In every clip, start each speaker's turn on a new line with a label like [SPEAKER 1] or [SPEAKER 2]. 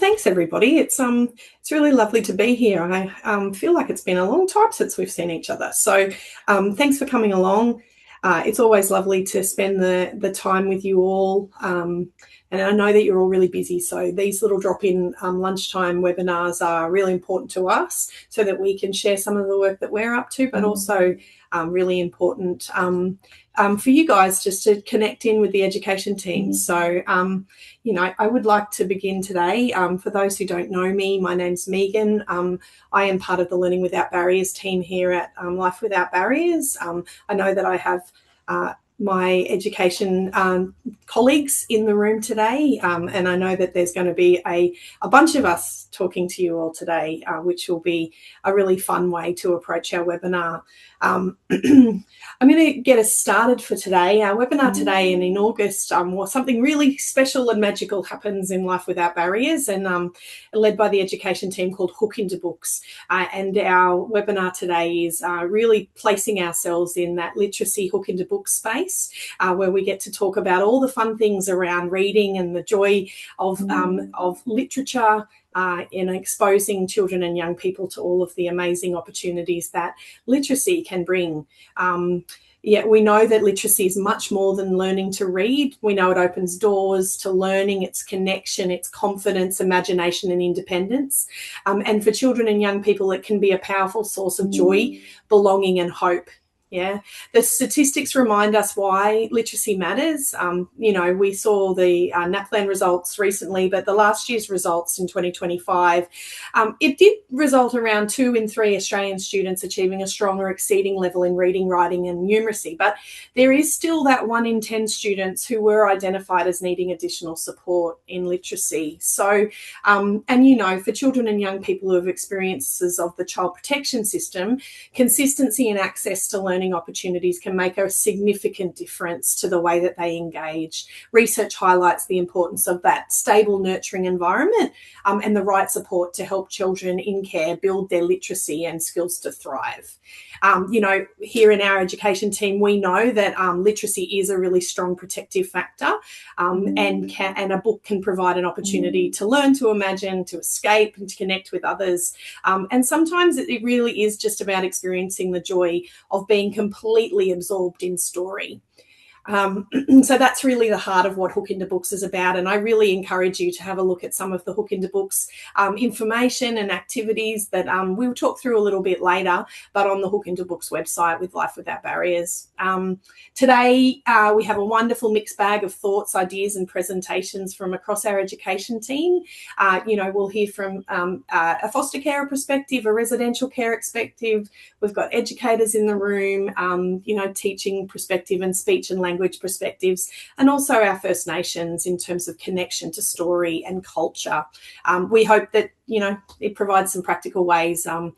[SPEAKER 1] thanks everybody. It's really lovely to be here. I feel like it's been a long time since we've seen each other. So thanks for coming along. It's always lovely to spend the time with you all. And I know that you're all really busy, so these little drop-in lunchtime webinars are really important to us so that we can share some of the work that we're up to, but also really important for you guys just to connect in with the education team. So, you know, I would like to begin today. For those who don't know me, my name's Megan. I am part of the Learning Without Barriers team here at Life Without Barriers. I know that I have my education colleagues in the room today, and I know that there's going to be a bunch of us talking to you all today, which will be a really fun way to approach our webinar. I'm going to get us started for today. Our webinar today and in August, something really special and magical happens in Life Without Barriers, and led by the education team called Hook into Books. And our webinar today is really placing ourselves in that literacy hook into books space, where we get to talk about all the fun things around reading and the joy of literature, in exposing children and young people to all of the amazing opportunities that literacy can bring. Yet we know that literacy is much more than learning to read. We know it opens doors to learning, its connection, its confidence, imagination and independence. And for children and young people, it can be a powerful source of joy, belonging and hope. Yeah, the statistics remind us why literacy matters. You know, we saw the NAPLAN results recently, but the last year's results in 2025, it did result around 2 in 3 Australian students achieving a strong or exceeding level in reading, writing and numeracy. But there is still that 1 in 10 students who were identified as needing additional support in literacy. So, and you know, for children and young people who have experiences of the child protection system, consistency and access to learning opportunities can make a significant difference to the way that they engage. Research highlights the importance of that stable, nurturing environment and the right support to help children in care build their literacy and skills to thrive. You know, here in our education team, we know that literacy is a really strong protective factor, and a book can provide an opportunity to learn, to imagine, to escape and to connect with others. And sometimes it really is just about experiencing the joy of being completely absorbed in story. So that's really the heart of what Hook into Books is about, and I really encourage you to have a look at some of the Hook into Books information and activities that we'll talk through a little bit later, but on the Hook into Books website with Life Without Barriers. Today we have a wonderful mixed bag of thoughts, ideas and presentations from across our education team. You know, we'll hear from a foster care perspective, a residential care perspective. We've got educators in the room, you know, teaching perspective and speech and language perspectives, and also our First Nations in terms of connection to story and culture. We hope that, you know, it provides some practical ways, and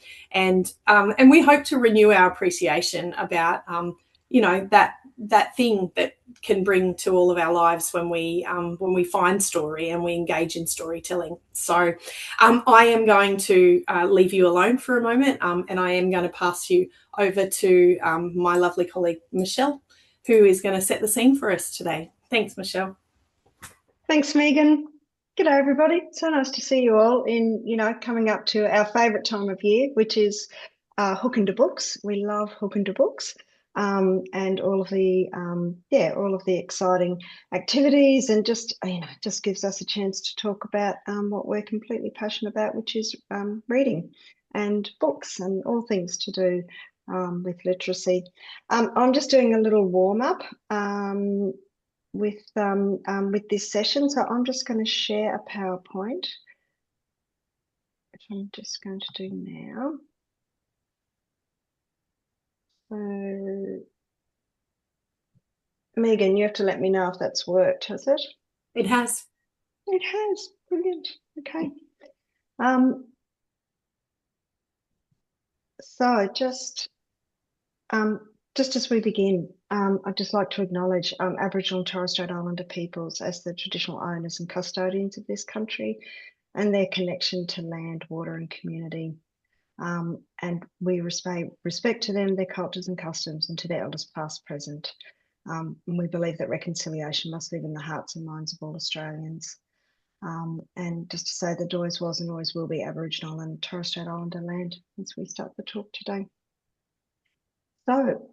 [SPEAKER 1] we hope to renew our appreciation about, you know, that thing that can bring to all of our lives when we find story and we engage in storytelling. So I am going to leave you alone for a moment, and I am going to pass you over to my lovely colleague Michelle, who is going to set the scene for us today. Thanks, Michelle.
[SPEAKER 2] Thanks, Megan. G'day, everybody. So nice to see you all in, you know, coming up to our favourite time of year, which is Hook into Books. We love Hook into Books, and all of the all of the exciting activities, and just, you know, just gives us a chance to talk about what we're completely passionate about, which is reading and books and all things to do with literacy. I'm just doing a little warm up with this session, so I'm just going to share a PowerPoint, which I'm just going to do now. So, Megan, you have to let me know if that's worked, has it?
[SPEAKER 1] It has.
[SPEAKER 2] It has. Brilliant. Okay. So just as we begin, I'd just like to acknowledge Aboriginal and Torres Strait Islander peoples as the traditional owners and custodians of this country, and their connection to land, water and community. And we respect to them, their cultures and customs, and to their elders past, present. And we believe that reconciliation must live in the hearts and minds of all Australians. And just to say that always was and always will be Aboriginal and Torres Strait Islander land as we start the talk today. So,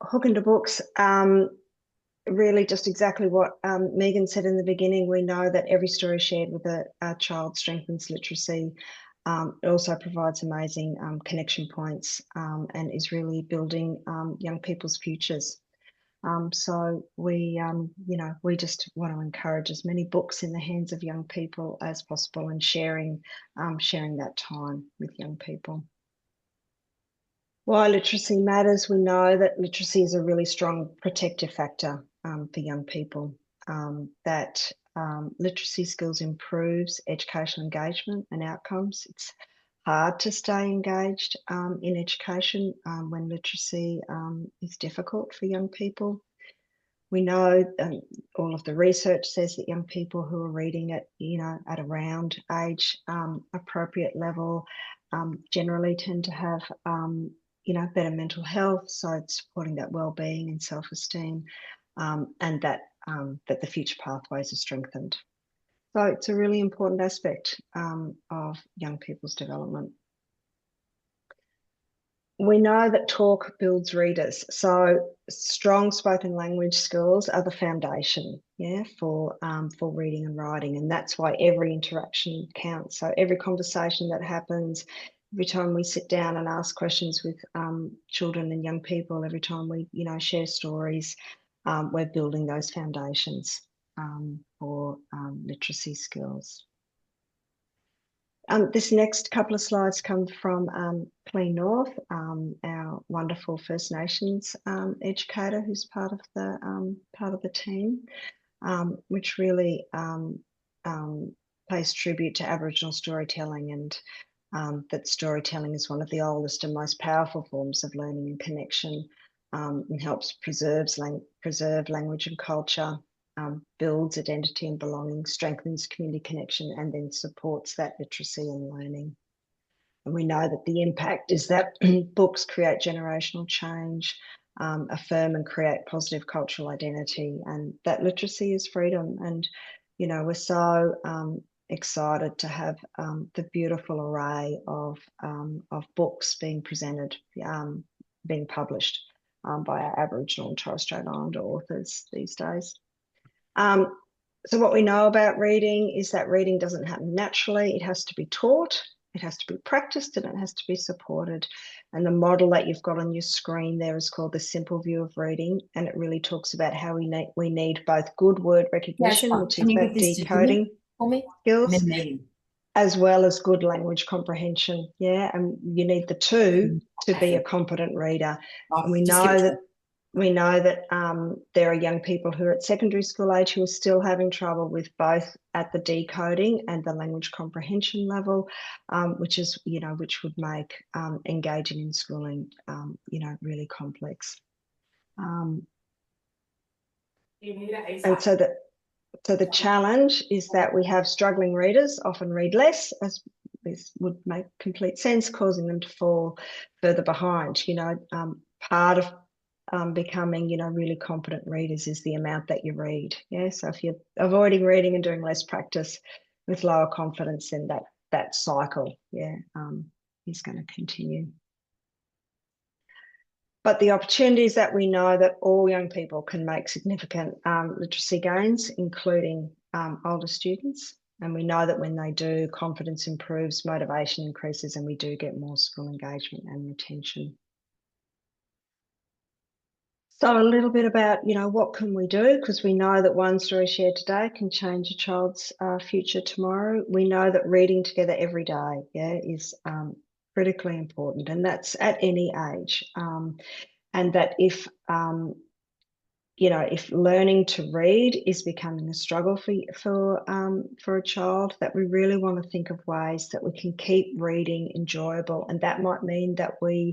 [SPEAKER 2] hook into books, really just exactly what Megan said in the beginning. We know that every story shared with a child strengthens literacy. It also provides amazing connection points and is really building young people's futures. So we just want to encourage as many books in the hands of young people as possible and sharing that time with young people. Why literacy matters, we know that literacy is a really strong protective factor for young people, that literacy skills improves educational engagement and outcomes. It's hard to stay engaged in education when literacy is difficult for young people. We know all of the research says that young people who are reading at, at around age appropriate level generally tend to have, better mental health. So it's supporting that well-being and self-esteem, and that the future pathways are strengthened. So it's a really important aspect of young people's development. We know that talk builds readers. So strong spoken language skills are the foundation, for reading and writing. And that's why every interaction counts. So every conversation that happens, every time we sit down and ask questions with children and young people, every time we, share stories, we're building those foundations for literacy skills. This next couple of slides come from Clean North, our wonderful First Nations educator who's part of the team, which really pays tribute to Aboriginal storytelling, and that storytelling is one of the oldest and most powerful forms of learning and connection, and helps preserve language and culture. Builds identity and belonging, strengthens community connection, and then supports that literacy and learning. And we know that the impact is that books create generational change, affirm and create positive cultural identity, and that literacy is freedom. And, we're so excited to have the beautiful array of books being presented, being published by our Aboriginal and Torres Strait Islander authors these days. So what we know about reading is that reading doesn't happen naturally. It has to be taught, it has to be practiced, and it has to be supported. And the model that you've got on your screen there is called the simple view of reading, and it really talks about how we need both good word recognition, which is that decoding
[SPEAKER 3] for me?
[SPEAKER 2] skills, as well as good language comprehension. Yeah, and you need the two to be a competent reader. And we know that there are young people who are at secondary school age who are still having trouble with both at the decoding and the language comprehension level, which would make engaging in schooling, really complex. And so the challenge is that we have struggling readers often read less, as this would make complete sense, causing them to fall further behind. Part of becoming, really competent readers is the amount that you read. Yeah, so if you're avoiding reading and doing less practice with lower confidence, then that cycle, is going to continue. But the opportunity is that we know that all young people can make significant literacy gains, including older students. And we know that when they do, confidence improves, motivation increases, and we do get more school engagement and retention. So a little bit about, what can we do? Because we know that one story shared today can change a child's future tomorrow. We know that reading together every day, is critically important, and that's at any age. And that if learning to read is becoming a struggle for a child, that we really want to think of ways that we can keep reading enjoyable, and that might mean that we're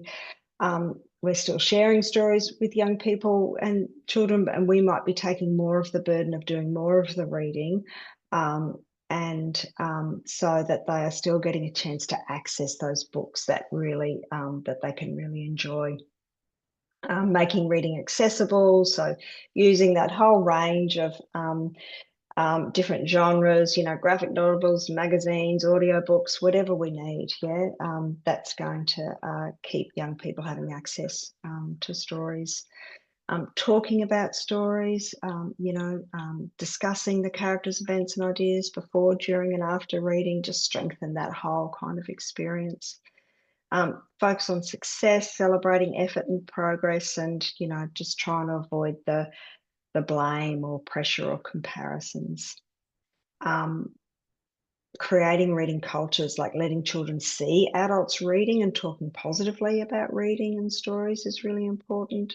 [SPEAKER 2] still sharing stories with young people and children, and we might be taking more of the burden of doing more of the reading, so that they are still getting a chance to access those books that really that they can really enjoy. Making reading accessible, so using that whole range of different genres, graphic novels, magazines, audiobooks, whatever we need. Yeah, that's going to keep young people having access to stories. Talking about stories, discussing the characters, events, and ideas before, during, and after reading, just strengthen that whole kind of experience. Focus on success, celebrating effort and progress, and just trying to avoid the blame or pressure or comparisons. Creating reading cultures, like letting children see adults reading and talking positively about reading and stories, is really important.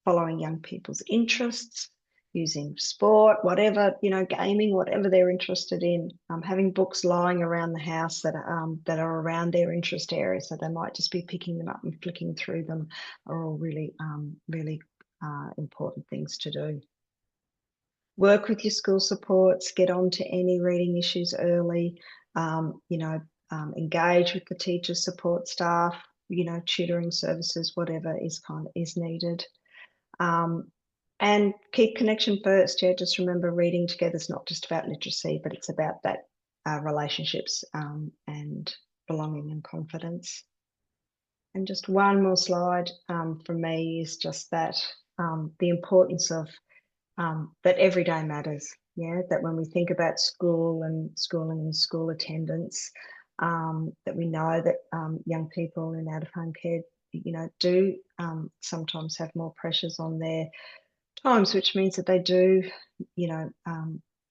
[SPEAKER 2] Following young people's interests, using sport, whatever, gaming, whatever they're interested in, having books lying around the house that are around their interest area, so they might just be picking them up and flicking through them, are all really, really important things to do. Work with your school supports, get on to any reading issues early, engage with the teachers, support staff, tutoring services, whatever is needed. And keep connection first. Yeah, just remember, reading together is not just about literacy, but it's about that relationships and belonging and confidence. And just one more slide from me is just that the importance of that every day matters. Yeah, that when we think about school and schooling and school attendance, that we know that young people in out-of-home care, do sometimes have more pressures on their times, which means that they do,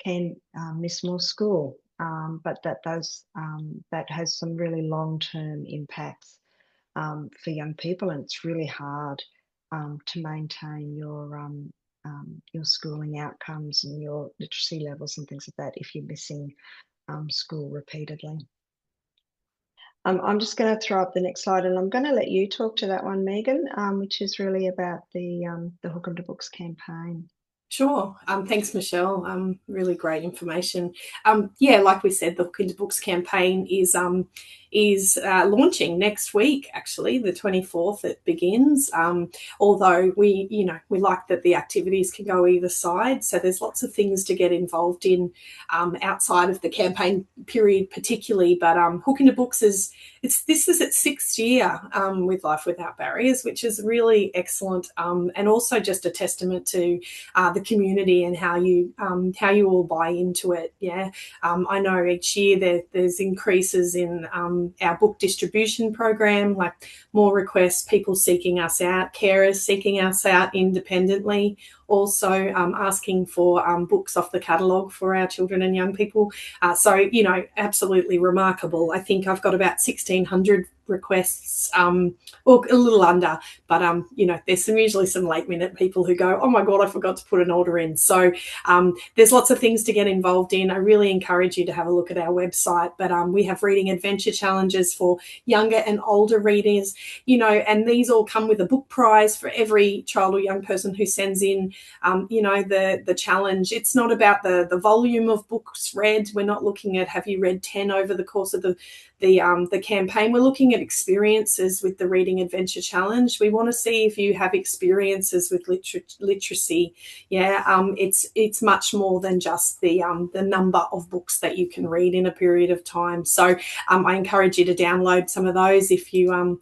[SPEAKER 2] can miss more school, but that has some really long-term impacts for young people, and it's really hard to maintain your schooling outcomes and your literacy levels and things like that if you're missing school repeatedly. I'm just going to throw up the next slide, and I'm going to let you talk to that one, Megan, which is really about the Hook 'em to Books campaign.
[SPEAKER 1] Sure. Thanks, Michelle. Really great information. Like we said, the Hook into Books campaign is launching next week. Actually, the 24th it begins. Although we like that the activities can go either side, so there's lots of things to get involved in outside of the campaign period, particularly. But Hook into Books this is its 6th year with Life Without Barriers, which is really excellent, and also just a testament to the community and how you all buy into it. I know each year there's increases in our book distribution program, like more requests, people seeking us out, carers seeking us out independently, also asking for books off the catalogue for our children and young people. So absolutely remarkable. I think I've got about 1,600 requests, or a little under, but there's usually some late minute people who go, oh my god, I forgot to put an order in. So there's lots of things to get involved in. I really encourage you to have a look at our website, but we have reading adventure challenges for younger and older readers, and these all come with a book prize for every child or young person who sends in the challenge. It's not about the volume of books read. We're not looking at have you read 10 over the course of the campaign. We're looking at experiences with the Reading Adventure Challenge. We want to see if you have experiences with literacy. It's much more than just the number of books that you can read in a period of time. So I encourage you to download some of those if you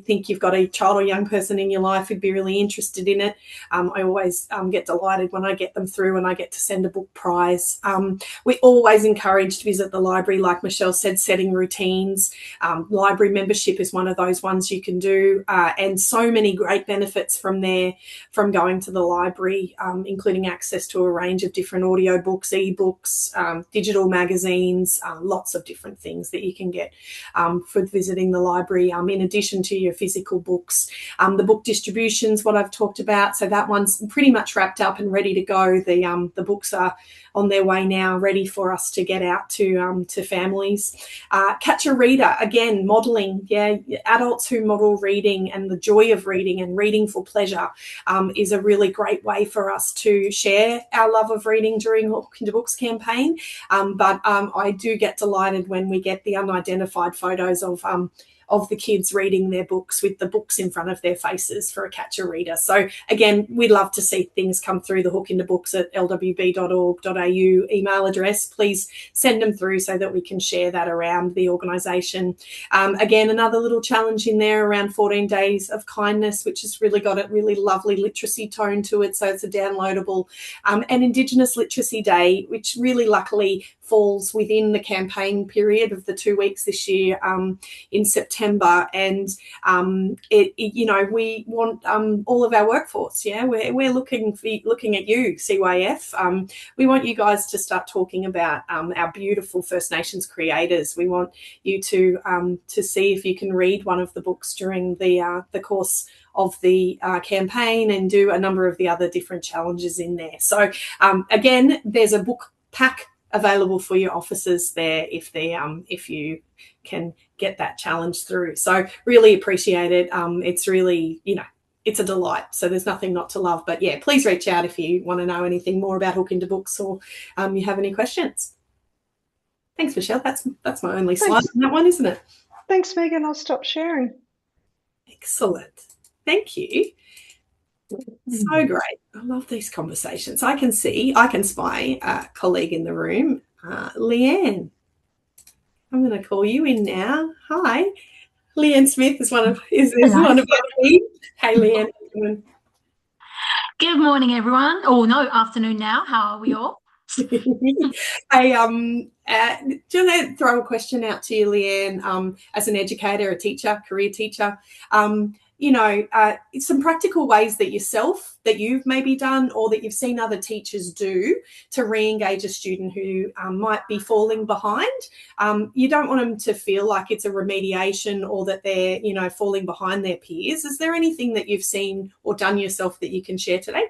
[SPEAKER 1] think you've got a child or young person in your life who'd be really interested in it. I always get delighted when I get them through and I get to send a book prize. We always encourage to visit the library, like Michelle said, setting routines. Library membership is one of those ones you can do, and so many great benefits from going to the library, including access to a range of different audiobooks, ebooks, digital magazines, lots of different things that you can get for visiting the library, in addition to your physical books. The book distribution's what I've talked about, so that one's pretty much wrapped up and ready to go. The books are on their way now, ready for us to get out to families. Catch a Reader, again, modelling, adults who model reading and the joy of reading and reading for pleasure is a really great way for us to share our love of reading during Hook into Books campaign. But I do get delighted when we get the unidentified photos of the kids reading their books with the books in front of their faces for a Catch a Reader. So again, we'd love to see things come through the Hook into Books at lwb.org.au email address, please send them through so that we can share that around the organisation. Again, another little challenge in there around 14 Days of Kindness, which has really got a really lovely literacy tone to it. So it's a downloadable. And Indigenous Literacy Day, which really luckily falls within the campaign period of the 2 weeks this year in September. And we want all of our workforce. Yeah, we're looking at you, CYF. We want you guys to start talking about our beautiful First Nations creators. We want you to see if you can read one of the books during the course of the campaign and do a number of the other different challenges in there. So again, there's a book pack available for your officers there if you can get that challenge through. So really appreciate it. It's really, it's a delight. So there's nothing not to love. But yeah, please reach out if you want to know anything more about Hook Into Books or you have any questions. Thanks, Michelle. That's my only slide on that one, isn't it?
[SPEAKER 2] Thanks, Megan. I'll stop sharing.
[SPEAKER 1] Excellent. Thank you. So great. I love these conversations. I can spy a colleague in the room, Leanne. I'm going to call you in now. Hi. Leanne Smith is one of our team. Hey, Leanne.
[SPEAKER 3] Good morning, everyone. Oh, no, afternoon now. How are we all?
[SPEAKER 1] Hey, do you want to throw a question out to you, Leanne, as an educator, a teacher, career teacher? Some practical ways that you've maybe done or that you've seen other teachers do to re-engage a student who might be falling behind. You don't want them to feel like it's a remediation or that they're, falling behind their peers. Is there anything that you've seen or done yourself that you can share today?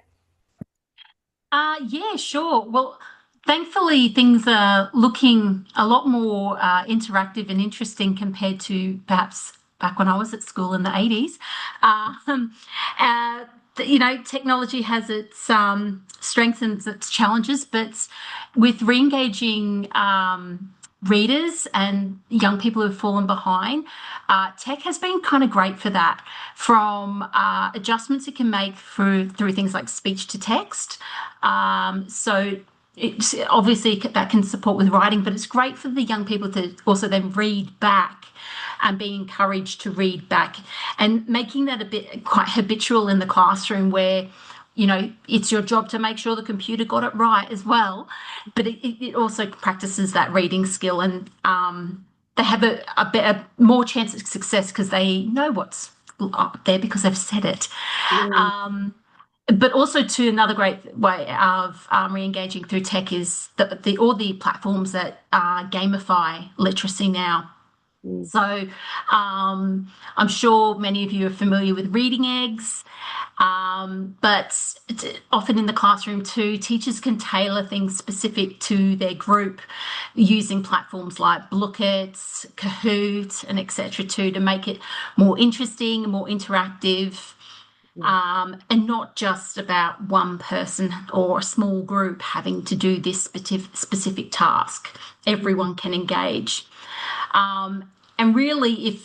[SPEAKER 3] Yeah, sure. Well, thankfully, things are looking a lot more interactive and interesting compared to perhaps back when I was at school in the 80s. Technology has its strengths and its challenges, but with re-engaging readers and young people who've fallen behind, tech has been kind of great for that, from adjustments it can make through things like speech to text. So it's obviously that can support with writing, but it's great for the young people to also then read back and be encouraged to read back, and making that a bit quite habitual in the classroom where, it's your job to make sure the computer got it right as well, but it also practices that reading skill, and they have a more chance of success because they know what's up there because they've said it. But also, to another great way of re-engaging through tech is all the platforms that gamify literacy now. So I'm sure many of you are familiar with Reading Eggs, but often in the classroom too, teachers can tailor things specific to their group using platforms like Blooket, Kahoot, and etc. to make it more interesting and more interactive. And not just about one person or a small group having to do this specific task. Everyone can engage. And really,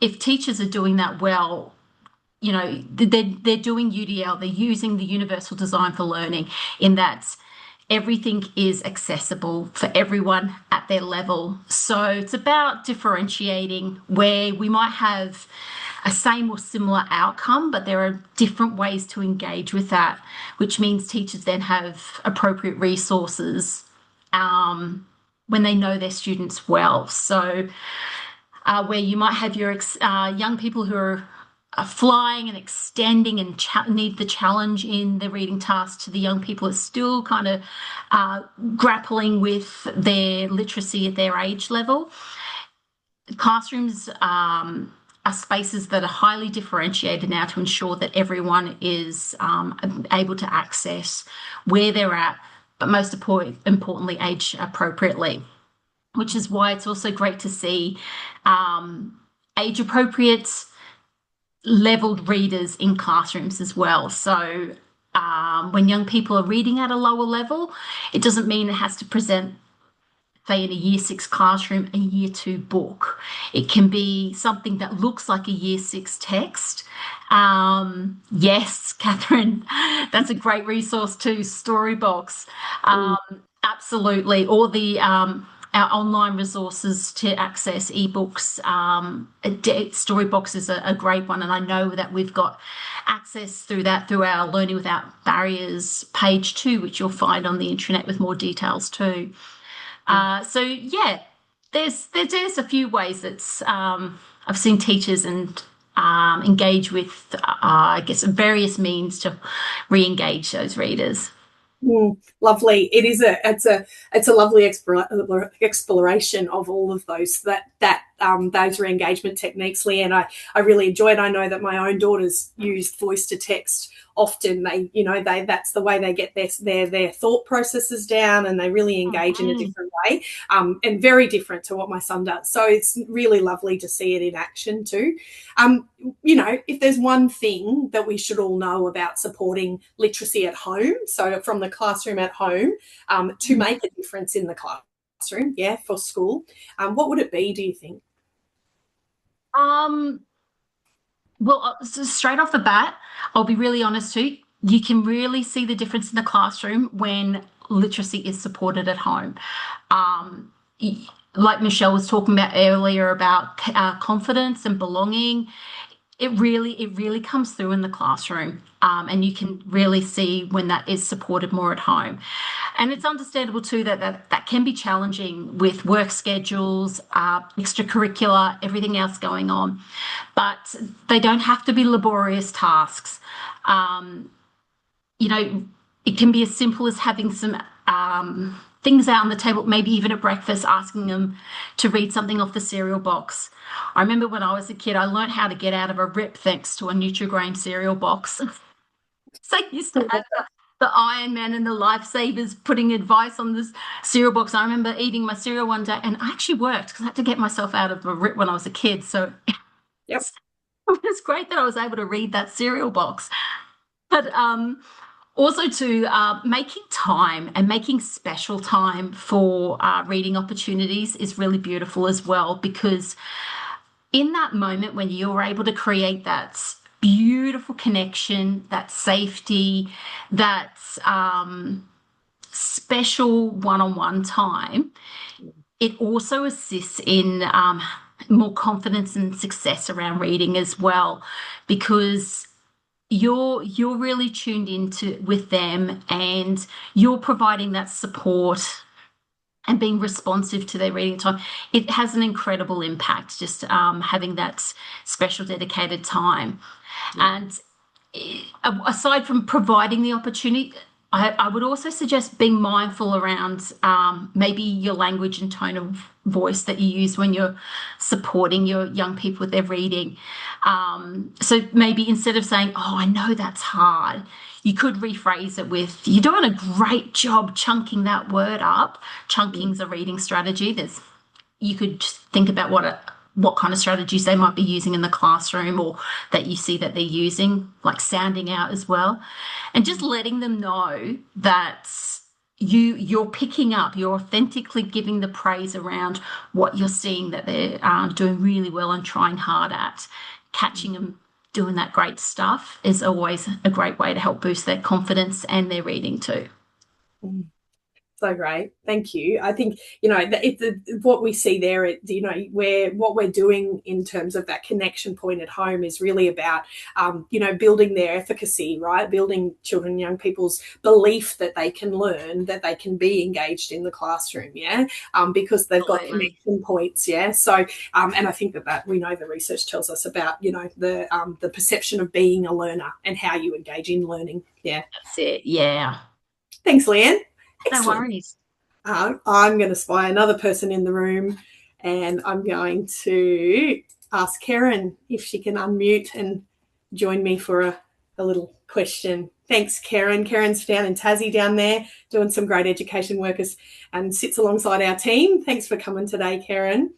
[SPEAKER 3] if teachers are doing that well, they're doing UDL, they're using the universal design for learning, in that everything is accessible for everyone at their level. So it's about differentiating where we might have a same or similar outcome, but there are different ways to engage with that, which means teachers then have appropriate resources when they know their students well. So where you might have your young people who are flying and extending and need the challenge in the reading task, to the young people who are still kind of grappling with their literacy at their age level. Classrooms are spaces that are highly differentiated now to ensure that everyone is able to access where they're at, but most importantly, age appropriately, which is why it's also great to see age-appropriate leveled readers in classrooms as well. So when young people are reading at a lower level, it doesn't mean it has to present, say, in a Year 6 classroom, a Year 2 book. It can be something that looks like a Year 6 text. Yes, Catherine, that's a great resource too, Storybox. Absolutely. Or the our online resources to access ebooks. Storybox is a great one, and I know that we've got access through that through our Learning Without Barriers page too, which you'll find on the internet with more details too. So yeah, there's a few ways that's I've seen teachers and engage with I guess various means to re-engage those readers.
[SPEAKER 1] Lovely. It's a lovely exploration of all of those re-engagement techniques, Leanne. I really enjoy it. I know that my own daughters use voice to text often. They that's the way they get their thought processes down, and they really engage in a different way, and very different to what my son does. So it's really lovely to see it in action too. If there's one thing that we should all know about supporting literacy at home, so from the classroom at home, to make a difference in the classroom, for school, what would it be, do you think?
[SPEAKER 3] Well, so straight off the bat, I'll be really honest too. You can really see the difference in the classroom when literacy is supported at home. Like Michelle was talking about earlier about confidence and belonging, it really comes through in the classroom, and you can really see when that is supported more at home. And it's understandable too that can be challenging with work schedules, extracurricular, everything else going on, but they don't have to be laborious tasks. It can be as simple as having some things out on the table, maybe even at breakfast, asking them to read something off the cereal box. I remember when I was a kid, I learned how to get out of a rip thanks to a Nutri-Grain cereal box. So I used to have the Iron Man and the Lifesavers putting advice on this cereal box. I remember eating my cereal one day, and I actually worked because I had to get myself out of a rip when I was a kid. So
[SPEAKER 1] Yep.
[SPEAKER 3] it was great that I was able to read that cereal box. But also to making time and making special time for reading opportunities is really beautiful as well, because in that moment when you're able to create that beautiful connection, that safety, that special one-on-one time, it also assists in more confidence and success around reading as well, because you're really tuned into with them, and you're providing that support and being responsive to their reading time. It has an incredible impact just having that special dedicated time. And aside from providing the opportunity, I would also suggest being mindful around maybe your language and tone of voice that you use when you're supporting your young people with their reading. So maybe instead of saying, "Oh, I know that's hard," you could rephrase it with, "You're doing a great job chunking that word up." Chunking's a reading strategy. You could think about what kind of strategies they might be using in the classroom, or that you see that they're using, like sounding out as well, and just letting them know that you're picking up, you're authentically giving the praise around what you're seeing that they're doing really well and trying hard at. Catching them doing that great stuff is always a great way to help boost their confidence and their reading too.
[SPEAKER 1] So great, thank you. I think what we see there, what we're doing in terms of that connection point at home is really about building their efficacy, right? Building children and young people's belief that they can learn, that they can be engaged in the classroom, because they've got connection points, So and I think that we know the research tells us about the perception of being a learner and how you engage in learning.
[SPEAKER 3] That's it. Yeah.
[SPEAKER 1] Thanks, Leanne.
[SPEAKER 3] Excellent. No worries.
[SPEAKER 1] I'm going to spy another person in the room, and I'm going to ask Karen if she can unmute and join me for a little question. Thanks, Karen. Karen's down in Tassie down there doing some great education work and sits alongside our team. Thanks for coming today, Karen.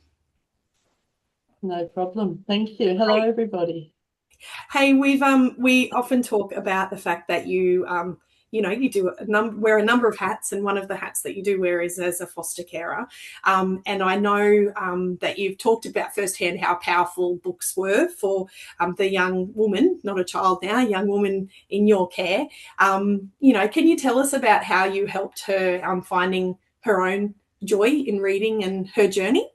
[SPEAKER 4] No problem. Thank you. Hello, everybody.
[SPEAKER 1] Hey, we often talk about the fact that you you do wear a number of hats, and one of the hats that you do wear is as a foster carer. And I know that you've talked about firsthand how powerful books were for the young woman, not a child now, a young woman in your care. Can you tell us about how you helped her finding her own joy in reading and her journey?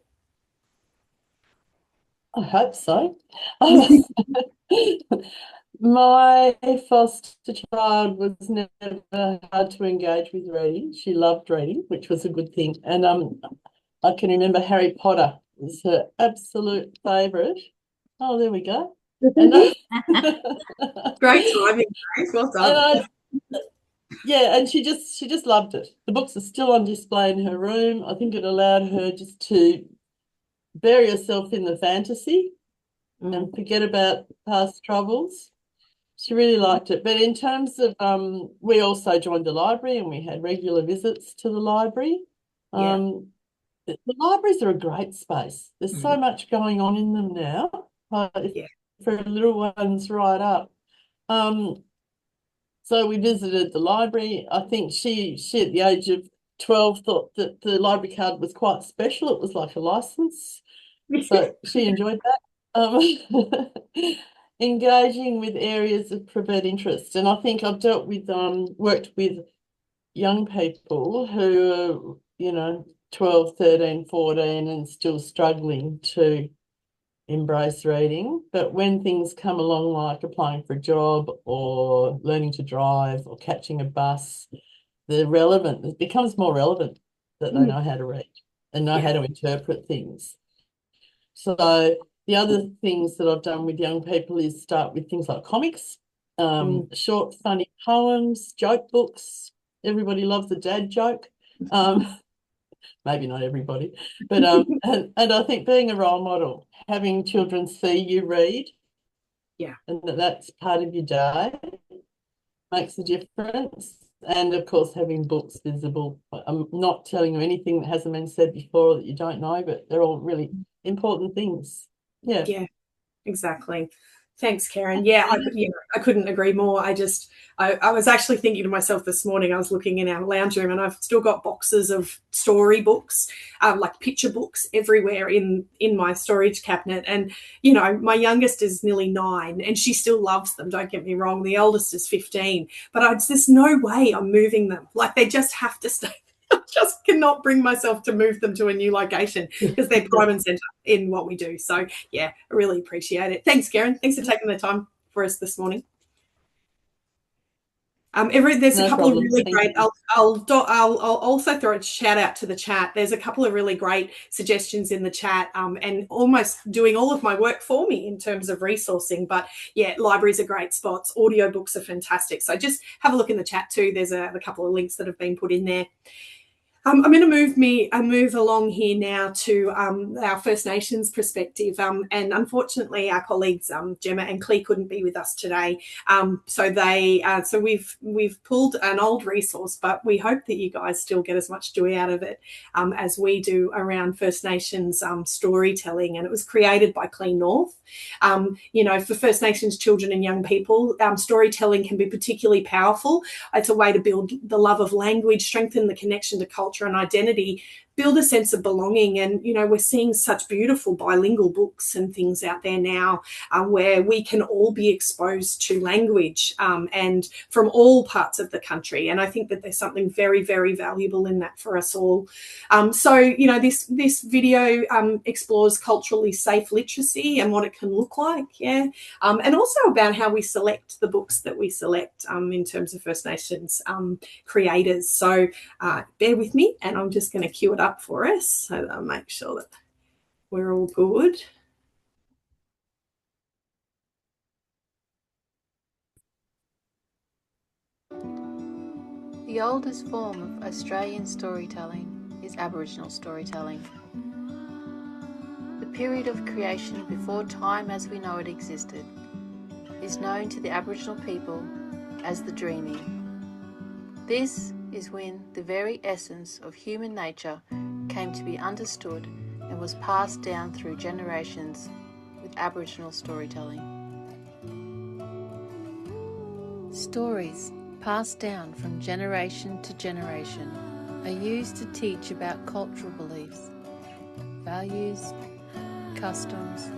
[SPEAKER 4] I hope so. My foster child was never hard to engage with reading. She loved reading, which was a good thing. And I can remember Harry Potter was her absolute favourite. Oh, there we go. And
[SPEAKER 1] Great timing, Grace. Well done.
[SPEAKER 4] and she just loved it. The books are still on display in her room. I think it allowed her just to bury herself in the fantasy and forget about past troubles. She really liked it. But in terms of, we also joined the library and we had regular visits to the library. The libraries are a great space. There's so much going on in them now. For little ones right up. So we visited the library. I think she at the age of 12 thought that the library card was quite special. It was like a license. So she enjoyed that. Engaging with areas of preferred interest. And I think I've worked with young people who are, 12, 13, 14 and still struggling to embrace reading. But when things come along like applying for a job or learning to drive or catching a bus, it becomes more relevant that they know how to read and know how to interpret things. So the other things that I've done with young people is start with things like comics, short, funny poems, joke books. Everybody loves a dad joke. Maybe not everybody, but and I think being a role model, having children see you read, and that's part of your day makes a difference. And of course, having books visible. I'm not telling you anything that hasn't been said before that you don't know, but they're all really important things. Yeah,
[SPEAKER 1] exactly. Thanks, Karen. I couldn't agree more. I was actually thinking to myself this morning, I was looking in our lounge room and I've still got boxes of story books, like picture books everywhere in my storage cabinet. And, my youngest is nearly 9 and she still loves them. Don't get me wrong. The oldest is 15, but there's no way I'm moving them. Like they just have to stay. I just cannot bring myself to move them to a new location because they're prime and centre in what we do. So, I really appreciate it. Thanks, Karen. Thanks for taking the time for us this morning. There's a couple of really great. I'll also throw a shout out to the chat. There's a couple of really great suggestions in the chat, and almost doing all of my work for me in terms of resourcing. But libraries are great spots. Audiobooks are fantastic. So just have a look in the chat too. There's a couple of links that have been put in there. I'm going to move along here now to our First Nations perspective, and unfortunately, our colleagues Gemma and Clee couldn't be with us today. So we've pulled an old resource, but we hope that you guys still get as much joy out of it as we do around First Nations storytelling. And it was created by Clee North. For First Nations children and young people, storytelling can be particularly powerful. It's a way to build the love of language, strengthen the connection to culture and identity, build a sense of belonging. And, we're seeing such beautiful bilingual books and things out there now where we can all be exposed to language and from all parts of the country. And I think that there's something very, very valuable in that for us all. This video explores culturally safe literacy and what it can look like, and also about how we select the books that we select in terms of First Nations creators. So bear with me, and I'm just going to cue it up for us so that I'll make sure that we're all good.
[SPEAKER 5] The oldest form of Australian storytelling is Aboriginal storytelling. The period of creation before time as we know it existed is known to the Aboriginal people as the dreaming. This is when the very essence of human nature came to be understood and was passed down through generations with Aboriginal storytelling. Stories passed down from generation to generation, are used to teach about cultural beliefs, values, customs,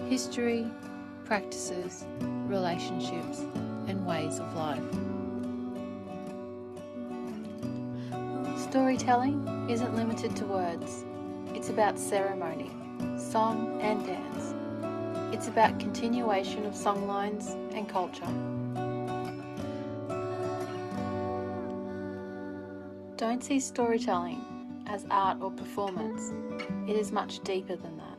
[SPEAKER 5] history, practices, relationships, and ways of life. Storytelling isn't limited to words. It's about ceremony, song and dance. It's about continuation of songlines and culture. Don't see storytelling as art or performance. It is much deeper than that.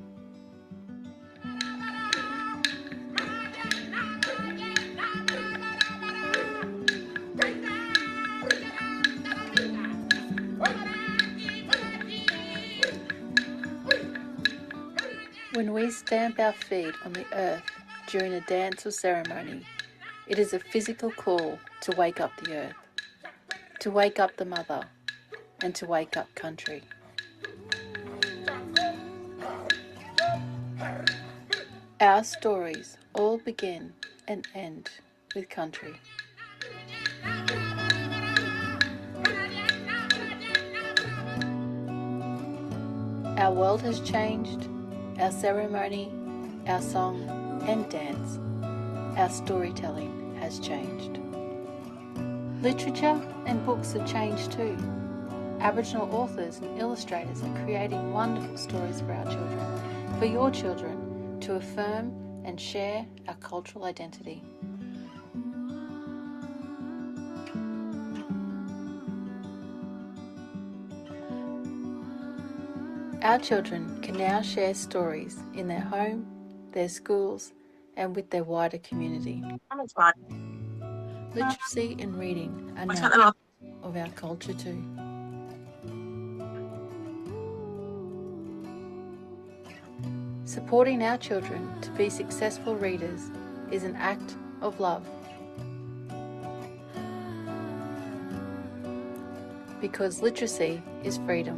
[SPEAKER 5] When we stamp our feet on the earth during a dance or ceremony, it is a physical call to wake up the earth, to wake up the mother, and to wake up country. Our stories all begin and end with country. Our world has changed, our ceremony, our song and dance, our storytelling has changed. Literature and books have changed too. Aboriginal authors and illustrators are creating wonderful stories for our children, for your children, to affirm and share our cultural identity. Our children can now share stories in their home, their schools, and with their wider community. Literacy and reading are now part of our culture too. Supporting our children to be successful readers is an act of love. Because literacy is freedom.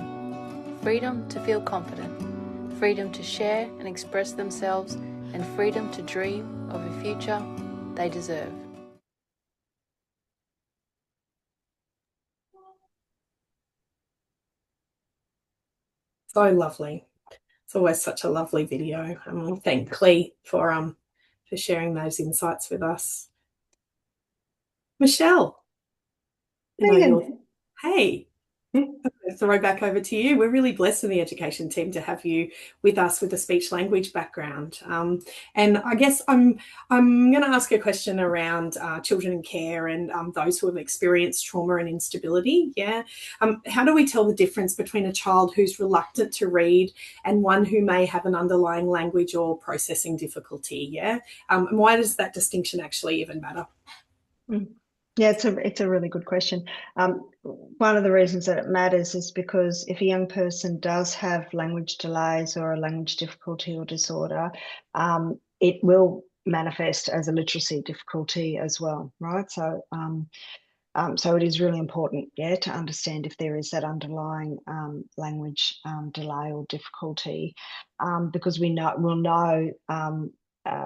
[SPEAKER 5] Freedom to feel confident, freedom to share and express themselves, and freedom to dream of a future they deserve.
[SPEAKER 1] So lovely. It's always such a lovely video. Thank Clee for sharing those insights with us. Michelle.
[SPEAKER 2] Megan.
[SPEAKER 1] Hey. Throw back over to you. We're really blessed in the education team to have you with us with a speech language background. And I guess I'm going to ask a question around children in care and those who have experienced trauma and instability. Yeah. How do we tell the difference between a child who's reluctant to read and one who may have an underlying language or processing difficulty? Yeah. And why does that distinction actually even matter?
[SPEAKER 2] Yeah, it's a really good question. One of the reasons that it matters is because if a young person does have language delays or a language difficulty or disorder, it will manifest as a literacy difficulty as well, right? So it is really important, yeah, to understand if there is that underlying language delay or difficulty, because we'll know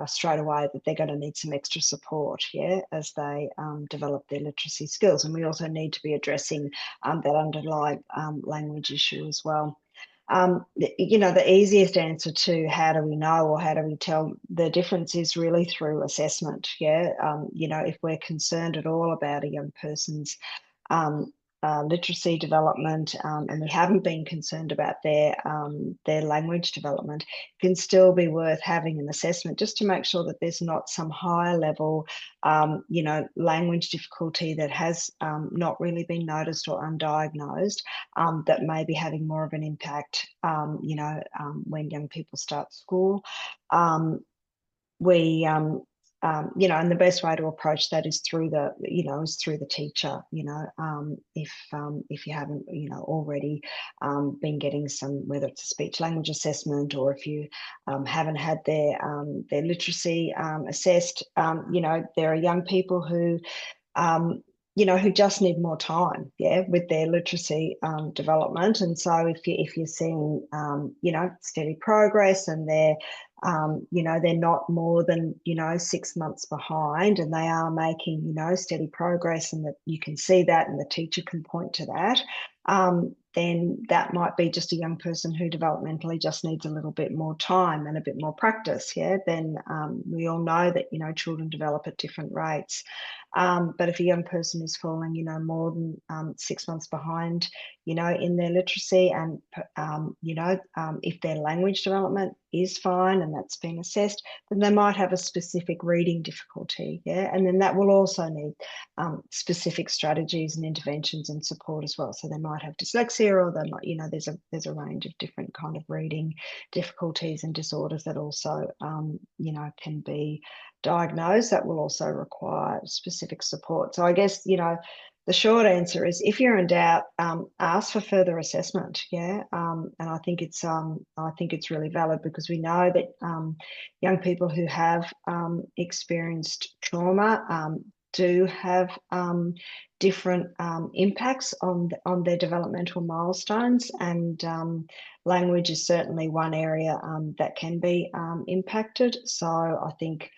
[SPEAKER 2] straight away that they're going to need some extra support, yeah, as they develop their literacy skills. And we also need to be addressing that underlying language issue as well. The easiest answer to how do we know or how do we tell the difference is really through assessment. Yeah. If we're concerned at all about a young person's literacy development, and we haven't been concerned about their language development, it can still be worth having an assessment just to make sure that there's not some higher level, language difficulty that has not really been noticed or undiagnosed, that may be having more of an impact, when young people start school. And the best way to approach that is through the teacher. If you haven't, already been getting some, whether it's a speech language assessment or if you haven't had their literacy assessed, there are young people who who just need more time, yeah, with their literacy development. And so if you're seeing, steady progress and they're You know, they're not more than, you know, 6 months behind, and they are making, you know, steady progress, and that you can see that and the teacher can point to that, then that might be just a young person who developmentally just needs a little bit more time and a bit more practice. Yeah, then we all know that, you know, children develop at different rates. But if a young person is falling, you know, more than 6 months behind, you know, in their literacy, and, you know, if their language development is fine and that's been assessed, then they might have a specific reading difficulty. Yeah, and then that will also need specific strategies and interventions and support as well. So they might have dyslexia, or they might, you know, there's a range of different kind of reading difficulties and disorders that also, you know, can be diagnosed, that will also require specific support. So I guess, you know, the short answer is, if you're in doubt, ask for further assessment. Yeah, and I think it's really valid, because we know that young people who have experienced trauma do have different impacts on their developmental milestones, and language is certainly one area that can be impacted. So I think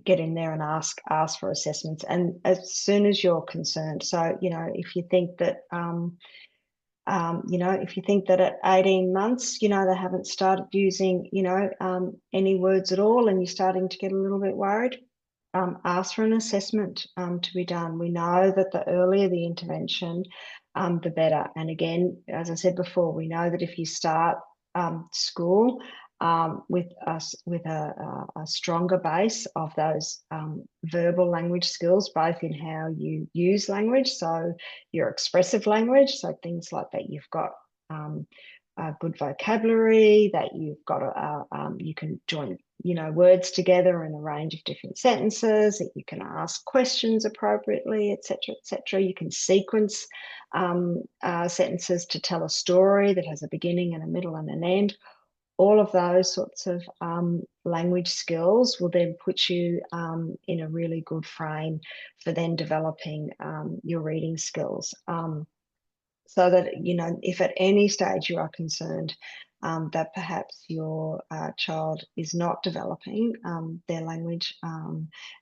[SPEAKER 2] get in there and ask for assessments, and as soon as you're concerned. So, you know, if you think that you know, if you think that at 18 months, you know, they haven't started using, you know, any words at all, and you're starting to get a little bit worried, ask for an assessment to be done. We know that the earlier the intervention, the better. And again, as I said before, we know that if you start school with a stronger base of those verbal language skills, both in how you use language, so your expressive language, so things like that you've got a good vocabulary, that you've got you can join, you know, words together in a range of different sentences, that you can ask questions appropriately, etc., etc. You can sequence sentences to tell a story that has a beginning and a middle and an end. All of those sorts of language skills will then put you in a really good frame for then developing your reading skills. So that, you know, if at any stage you are concerned that perhaps your child is not developing their language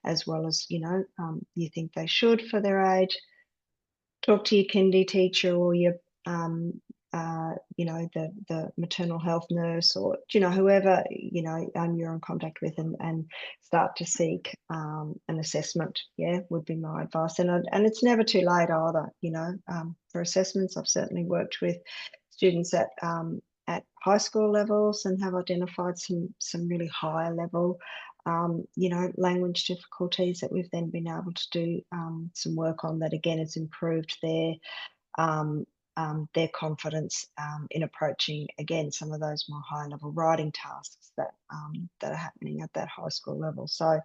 [SPEAKER 2] as well as, you know, you think they should for their age, talk to your kindy teacher, or your you know, the maternal health nurse, or, you know, whoever, you know, you're in contact with, and start to seek an assessment. Yeah, would be my advice. And it's never too late either, you know, for assessments. I've certainly worked with students at high school levels and have identified some really higher level you know, language difficulties that we've then been able to do some work on, that again has improved their confidence in approaching, again, some of those more high level writing tasks that are happening at that high school level. So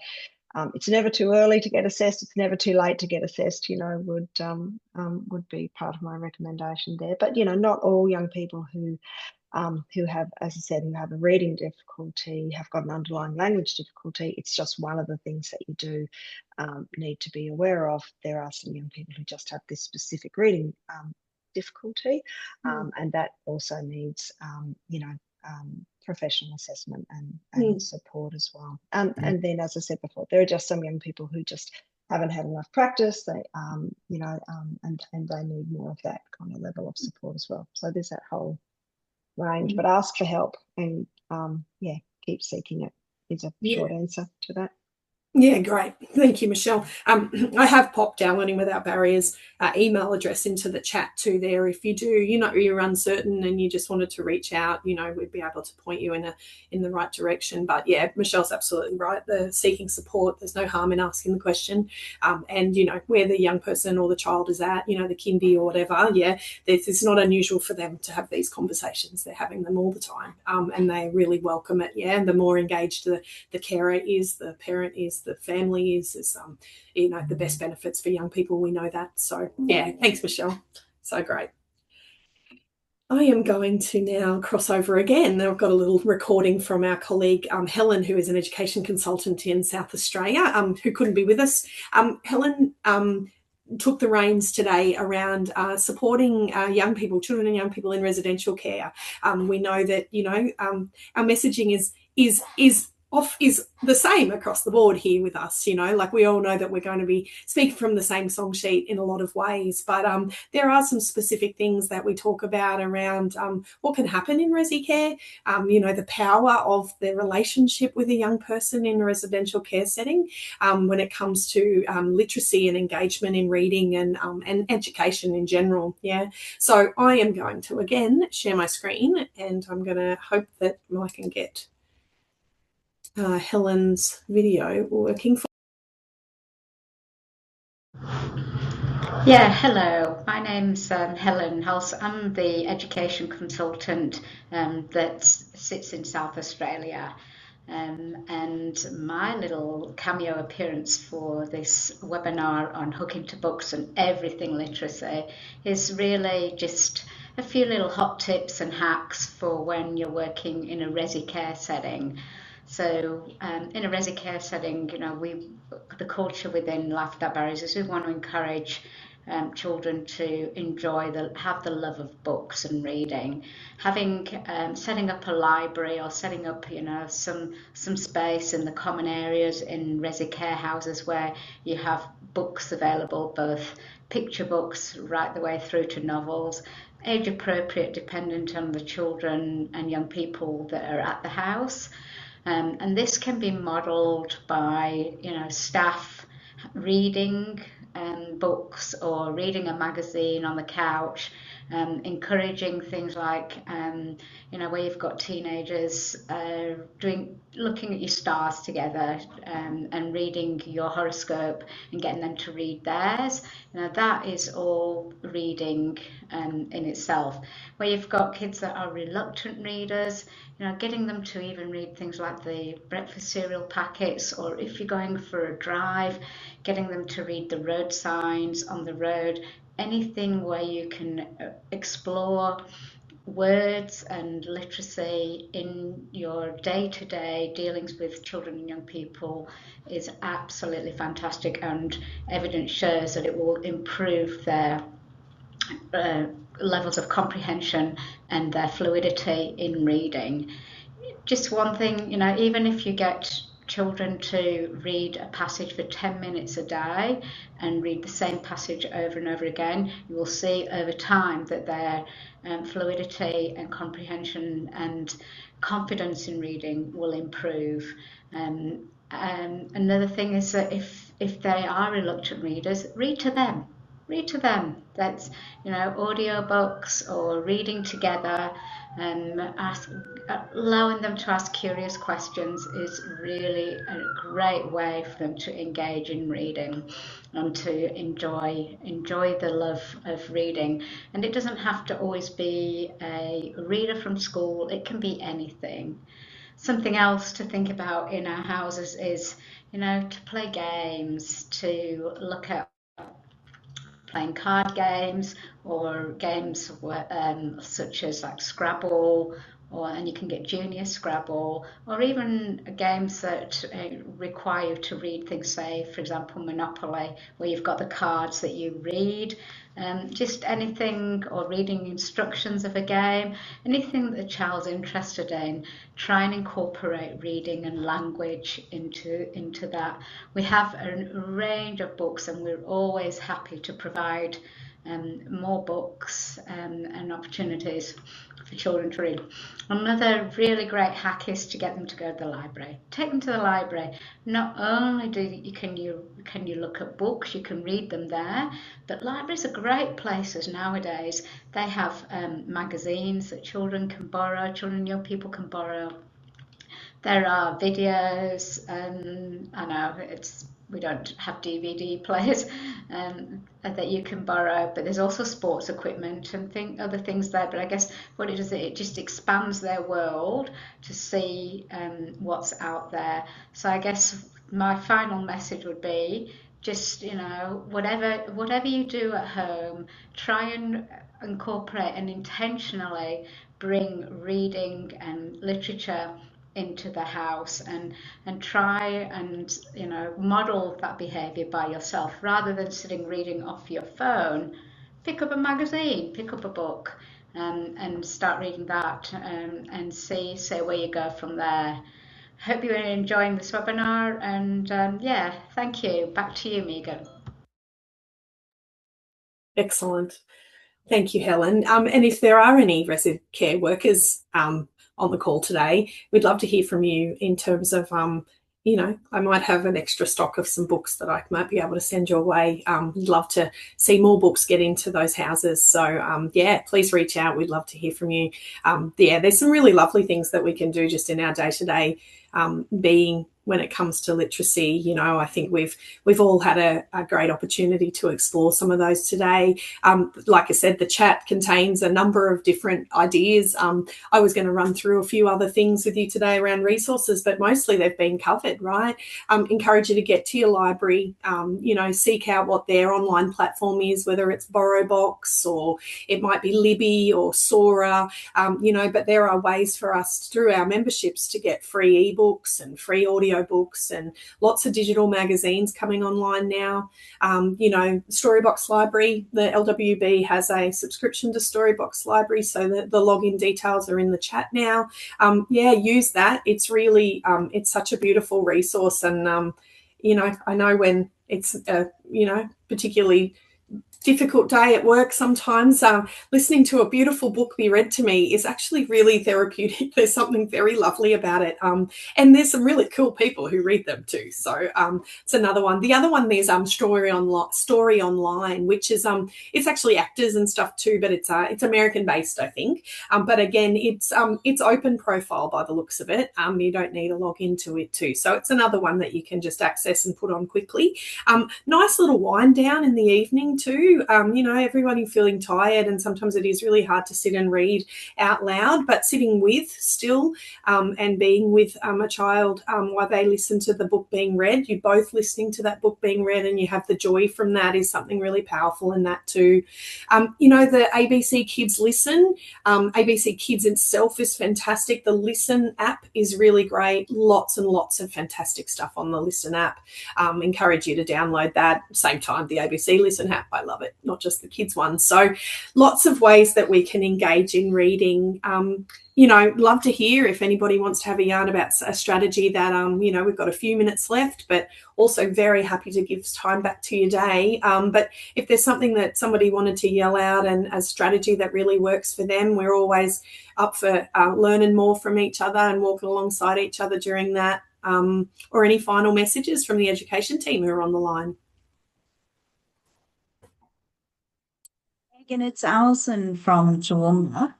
[SPEAKER 2] it's never too early to get assessed. It's never too late to get assessed, you know, would be part of my recommendation there. But, you know, not all young people who have, as I said, who have a reading difficulty, have got an underlying language difficulty. It's just one of the things that you do need to be aware of. There are some young people who just have this specific reading difficulty, and that also needs, you know, professional assessment and support as well. And then, as I said before, there are just some young people who just haven't had enough practice. They, you know, and they need more of that kind of level of support as well. So there's that whole range, but ask for help, and yeah, keep seeking it is a short answer to that.
[SPEAKER 1] Yeah, great. Thank you, Michelle. I have popped our Learning Without Barriers email address into the chat too there. If you do, you know, you're uncertain and you just wanted to reach out, you know, we'd be able to point you in the right direction. But yeah, Michelle's absolutely right. The seeking support, there's no harm in asking the question. And, you know, where the young person or the child is at, you know, the kindy or whatever, yeah, it's not unusual for them to have these conversations. They're having them all the time, and they really welcome it. Yeah, and the more engaged the carer is, the parent is, the family is you know, the best benefits for young people. We know that. So yeah, thanks, Michelle. So great. I am going to now cross over again. I've got a little recording from our colleague Helen, who is an education consultant in South Australia, who couldn't be with us. Helen, took the reins today around supporting young people, children and young people in residential care. We know that, you know, our messaging is the same across the board here with us. You know, like we all know that we're going to be speaking from the same song sheet in a lot of ways, but there are some specific things that we talk about around what can happen in resi care. You know, the power of the relationship with a young person in a residential care setting when it comes to literacy and engagement in reading and education in general. Yeah. So I am going to again share my screen, and I'm going to hope that I can get Helen's video working for.
[SPEAKER 6] Yeah, hello. My name's Helen Hulse. I'm the education consultant that sits in South Australia. And my little cameo appearance for this webinar on hooking to books and everything literacy is really just a few little hot tips and hacks for when you're working in a resi care setting. So in a resi care setting, you know, the culture within Life Without Barriers is we want to encourage children to have the love of books and reading. Setting up a library or setting up, you know, some space in the common areas in resi care houses where you have books available, both picture books right the way through to novels, age appropriate dependent on the children and young people that are at the house. And this can be modelled by, you know, staff reading books or reading a magazine on the couch, encouraging things like, you know, where you've got teenagers looking at your stars together and reading your horoscope and getting them to read theirs. You know, that is all reading in itself. Where you've got kids that are reluctant readers, you know, getting them to even read things like the breakfast cereal packets, or if you're going for a drive, getting them to read the road signs on the road, anything where you can explore words and literacy in your day-to-day dealings with children and young people is absolutely fantastic, and evidence shows that it will improve their levels of comprehension and their fluidity in reading. Just one thing, you know, even if you get children to read a passage for 10 minutes a day and read the same passage over and over again, you will see over time that their fluidity and comprehension and confidence in reading will improve. Another thing is that if they are reluctant readers, read to them. Read to them. That's, you know, audiobooks or reading together, and allowing them to ask curious questions is really a great way for them to engage in reading and to enjoy the love of reading. And it doesn't have to always be a reader from school. It can be anything. Something else to think about in our houses is, you know, to play games, to look at playing card games or games such as like Scrabble, and you can get junior Scrabble, or even games that require you to read things, say for example Monopoly, where you've got the cards that you read. Just anything, or reading instructions of a game, anything that the child's interested in, try and incorporate reading and language into that. We have a range of books, and we're always happy to provide more books and opportunities for children to read. Another really great hack is to get them to go to the library. Take them to the library. Not only can you look at books, you can read them there, but libraries are great places nowadays. They have magazines that children can borrow, children and young people can borrow. There are videos, I know we don't have DVD players that you can borrow, but there's also sports equipment and other things there. But I guess what it does, it just expands their world to see what's out there. So I guess my final message would be, just, you know, whatever you do at home, try and incorporate and intentionally bring reading and literature into the house, and try and, you know, model that behavior by yourself rather than sitting reading off your phone. Pick up a magazine, pick up a book, and start reading that, and see where you go from there. Hope you're enjoying this webinar, and yeah, thank you. Back to you, Megan.
[SPEAKER 1] Excellent. Thank you, Helen. And if there are any resident care workers on the call today, we'd love to hear from you in terms of, you know, I might have an extra stock of some books that I might be able to send your way. We'd love to see more books get into those houses. So, yeah, please reach out. We'd love to hear from you. Yeah, there's some really lovely things that we can do just in our day-to-day being when it comes to literacy. You know, I think we've all had a great opportunity to explore some of those today. Like I said, the chat contains a number of different ideas. I was going to run through a few other things with you today around resources, but mostly they've been covered, right? Encourage you to get to your library, you know, seek out what their online platform is, whether it's BorrowBox or it might be Libby or Sora, you know, but there are ways for us through our memberships to get free ebooks and free audio books and lots of digital magazines coming online now. You know, Storybox Library, the LWB has a subscription to Storybox Library, so that the login details are in the chat now. Yeah, use that. It's really, it's such a beautiful resource. And, you know, I know when it's, you know, particularly difficult day at work sometimes, listening to a beautiful book be read to me is actually really therapeutic. There's something very lovely about it, and there's some really cool people who read them too. So it's another one. The other one, there's Story Online, which is it's actually actors and stuff too, but it's American based, I think. But again, it's open profile by the looks of it. You don't need a login to it too. So it's another one that you can just access and put on quickly. Nice little wind down in the evening too. You know, everybody feeling tired, and sometimes it is really hard to sit and read out loud, but sitting with still and being with a child while they listen to the book being read, you both listening to that book being read and you have the joy from that is something really powerful in that too. You know, the ABC Kids Listen, ABC Kids itself is fantastic. The Listen app is really great. Lots and lots of fantastic stuff on the Listen app. Encourage you to download that. Same time, the ABC Listen app, I love it, not just the kids one. So lots of ways that we can engage in reading. You know, love to hear if anybody wants to have a yarn about a strategy that, you know, we've got a few minutes left, but also very happy to give time back to your day. But if there's something that somebody wanted to yell out and a strategy that really works for them, we're always up for learning more from each other and walking alongside each other during that. Or any final messages from the education team who are on the line?
[SPEAKER 7] Megan, it's Alison from Toowoomba.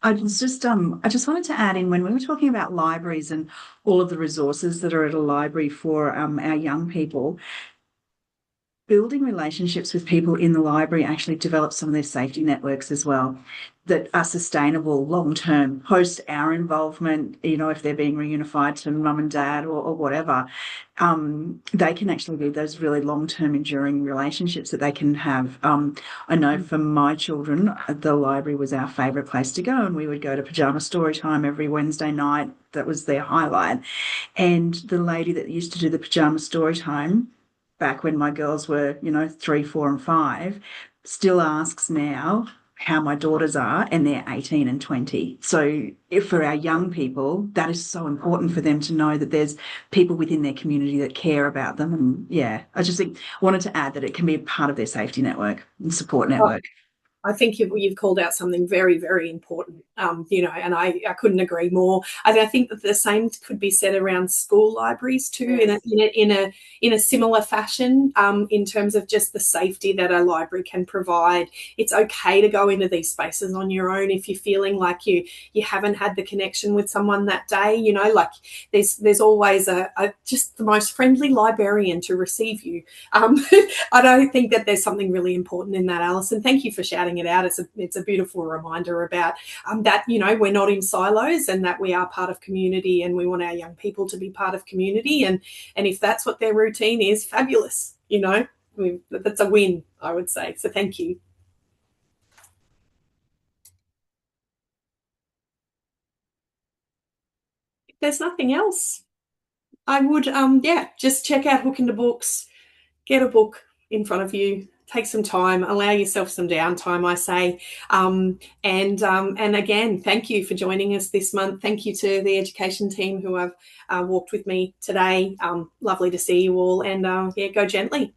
[SPEAKER 7] I just wanted to add in, when we were talking about libraries and all of the resources that are at a library for our young people, building relationships with people in the library actually develops some of their safety networks as well that are sustainable long-term post our involvement. You know, if they're being reunified to mum and dad or whatever, they can actually be those really long-term enduring relationships that they can have. I know for my children, the library was our favourite place to go, and we would go to pajama story time every Wednesday night. That was their highlight. And the lady that used to do the pajama story time back when my girls were, you know, 3, 4 and 5, still asks now how my daughters are, and they're 18 and 20. So if for our young people, that is so important for them to know that there's people within their community that care about them. And yeah, I just wanted to add that it can be a part of their safety network and support network.
[SPEAKER 1] I think you've called out something very, very important, you know, and I couldn't agree more. I think that the same could be said around school libraries too, yes, in a similar fashion, in terms of just the safety that a library can provide. It's okay to go into these spaces on your own if you're feeling like you haven't had the connection with someone that day. You know, like there's always a just the most friendly librarian to receive you. I don't think that there's something really important in that, Alison. Thank you for shouting it out. It's a beautiful reminder about that, you know, we're not in silos and that we are part of community, and we want our young people to be part of community. And if that's what their routine is, fabulous, you know, that's a win, I would say. So thank you. there's nothing else. I would, just check out Hook into Books, get a book in front of you, take some time, allow yourself some downtime, I say. And again, thank you for joining us this month. Thank you to the education team who have walked with me today. Lovely to see you all, and go gently.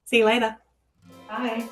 [SPEAKER 1] See you later.
[SPEAKER 2] Bye.